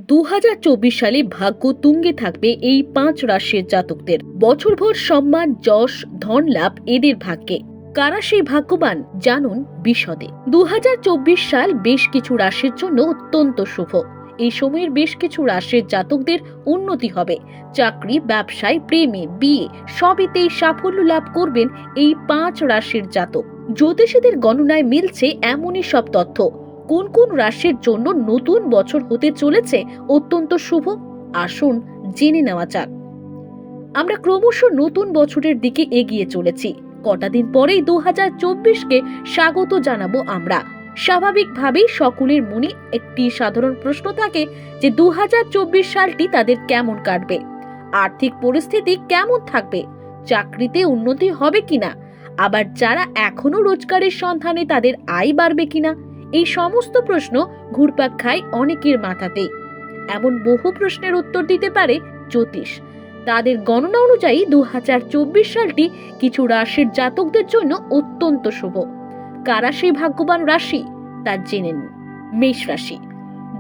2024 সালে ভাগ্য তুঙ্গে থাকবে এই 5 রাশির জাতকদের। বছরভর সম্মান, যশ, ধন লাভ এদের ভাগ্যে। কারা সেই ভাগ্যবান জানুন বিশদে। 2024 সাল বেশ কিছু রাশির জন্য অত্যন্ত শুভ। এই সময়ের বেশ কিছু রাশির জাতকদের উন্নতি হবে। চাকরি, ব্যবসায়, প্রেমে, বিয়ে সবেতেই সাফল্য লাভ করবেন এই 5 রাশির জাতক। জ্যোতিষীদের গণনায় মিলছে এমনই সব তথ্য। কোন কোন রাশির জন্য নতুন বছর হতে চলেছে অত্যন্ত শুভ, আসুন জেনে নেওয়া যাক। আমরা ক্রমশ নতুন বছরের দিকে এগিয়ে চলেছি। কটা দিন পরেই 2024কে স্বাগত জানাবো আমরা। স্বাভাবিকভাবেই সকলের মনে একটি সাধারণ প্রশ্ন থাকে যে 2024 সালটি তাদের কেমন কাটবে, আর্থিক পরিস্থিতি কেমন থাকবে, চাকরিতে উন্নতি হবে কিনা, আবার যারা এখনো রোজগারের সন্ধানে তাদের আয় বাড়বে কিনা। এই সমস্ত প্রশ্ন ঘুরপাক খায় অনেকের মাথাতেই। এমন বহু প্রশ্নের উত্তর দিতে পারে জ্যোতিষ। তাদের গণনা অনুযায়ী 2024 সালটি কিছু রাশির জাতকদের জন্য অত্যন্ত শুভ। কারা সেই ভাগ্যবান রাশি তা জেনে নিন। মেষ রাশি।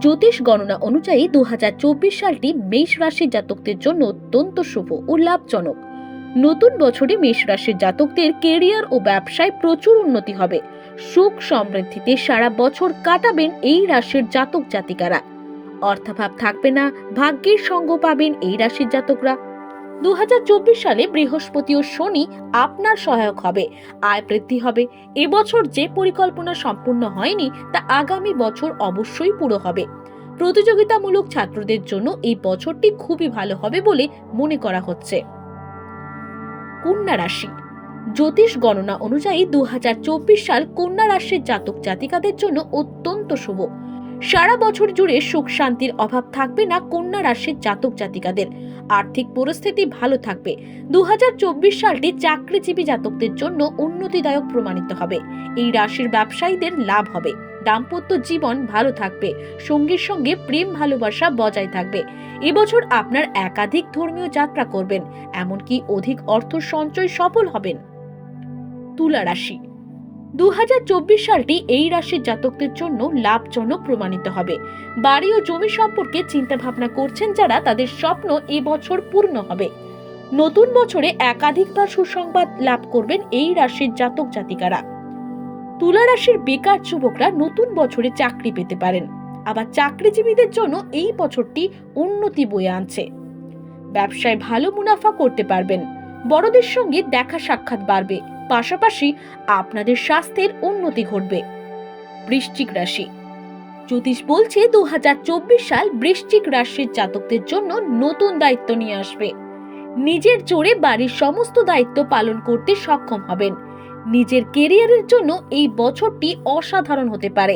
জ্যোতিষ গণনা অনুযায়ী 2024 সালটি মেষ রাশির জাতকদের জন্য অত্যন্ত শুভ ও লাভজনক। নতুন বছরে মেষ রাশির জাতকদের কেরিয়ার ও ব্যবসায় প্রচুর উন্নতি হবে। সুখ সমৃদ্ধিতে সারা বছর কাটাবেন এই রাশির জাতক জাতিকারা। অর্থাভাব থাকবে না, ভাগ্যের সঙ্গ পাবেন এই রাশির জাতকরা। 2024 সালে বৃহস্পতি ও শনি আপনার সহায়ক হবে, আয় বৃদ্ধি হবে। এবছর যে পরিকল্পনা সম্পূর্ণ হয়নি তা আগামী বছর অবশ্যই পুরো হবে। প্রতিযোগিতামূলক ছাত্রদের জন্য এই বছরটি খুবই ভালো হবে বলে মনে করা হচ্ছে। কন্যা রাশি। জ্যোতিষ গণনা অনুযায়ী 2024 সাল কন্যা রাশির জাতক জাতিকাদের জন্য অত্যন্ত শুভ। সারা বছর জুড়ে সুখ শান্তির অভাব থাকবে না কন্যা রাশির জাতক জাতিকাদের। আর্থিক পরিস্থিতি ভালো থাকবে। 2024 সালটি চাকরিজীবী জাতকদের জন্য উন্নতিদায়ক প্রমাণিত হবে। এই রাশির ব্যবসায়ীদের লাভ হবে। দাম্পত্য জীবন ভালো থাকবে। সঙ্গীর সঙ্গে প্রেম ভালোবাসা বজায় থাকবে। এবছর আপনার একাধিক ধর্মীয় যাত্রা করবেন, এমনকি অধিক অর্থ সঞ্চয় সফল হবেন। তুলা রাশি। 2024 সালটি এই রাশির জাতকদের জন্য লাভজনক প্রমাণিত হবে। বাড়ি ও জমি সম্পর্কে চিন্তা ভাবনা করছেন যারা, তাদের স্বপ্ন এবছর পূর্ণ হবে। নতুন বছরে একাধিকবার সুসংবাদ লাভ করবেন এই রাশির জাতক জাতিকারা। তুলা রাশির বেকার যুবকরা নতুন বছরে চাকরি পেতে পারেন। আবার চাকরিজীবীদের জন্য এই বছরটি উন্নতি বয়ে আনছে। ব্যবসায় ভালো মুনাফা করতে পারবেন। বড়দের সঙ্গে দেখা সাক্ষাৎ বাড়বে। পাশাপাশি আপনাদের স্বাস্থ্যের উন্নতি ঘটবে। বৃশ্চিক রাশি। জ্যোতিষ বলছে 2024 সাল বৃশ্চিক রাশির জাতকদের জন্য নতুন দায়িত্ব নিয়ে আসবে। নিজের জোরে বাড়ির সমস্ত দায়িত্ব পালন করতে সক্ষম হবেন। নিজের কেরিয়ারের জন্য এই বছরটি অসাধারণ হতে পারে।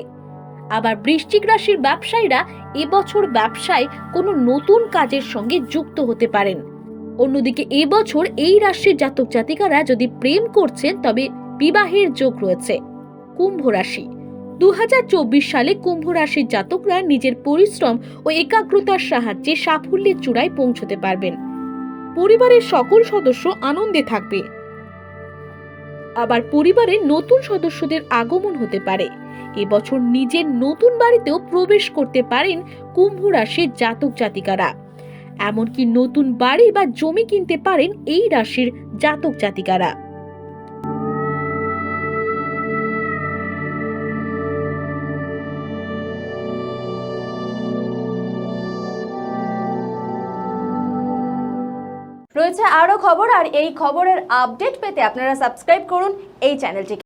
আবার বৃশ্চিক রাশির ব্যবসায়ীরা এবছর ব্যবসায় কোনো নতুন কাজের সঙ্গে যুক্ত হতে পারেন। অন্যদিকে এবছর এই রাশির জাতক জাতিকারা যদি প্রেম করছেন তবে বিবাহের যোগ রয়েছে। কুম্ভ রাশি। 2024 সালে কুম্ভ রাশির জাতকরা নিজের পরিশ্রম ও একাগ্রতার সাহায্যে সাফল্যের চূড়ায় পৌঁছতে পারবেন। পরিবারের সকল সদস্য আনন্দে থাকবে। আবার পরিবারের নতুন সদস্যদের আগমন হতে পারে। এবছর নিজের নতুন বাড়িতেও প্রবেশ করতে পারেন কুম্ভ রাশির জাতক জাতিকারা। এমনকি নতুন বাড়ি বা জমি কিনতে পারেন এই রাশির জাতক জাতিকারা। রয়েছে আরো খবর, আর এই খবরের আপডেট পেতে আপনারা সাবস্ক্রাইব করুন এই চ্যানেলটিকে।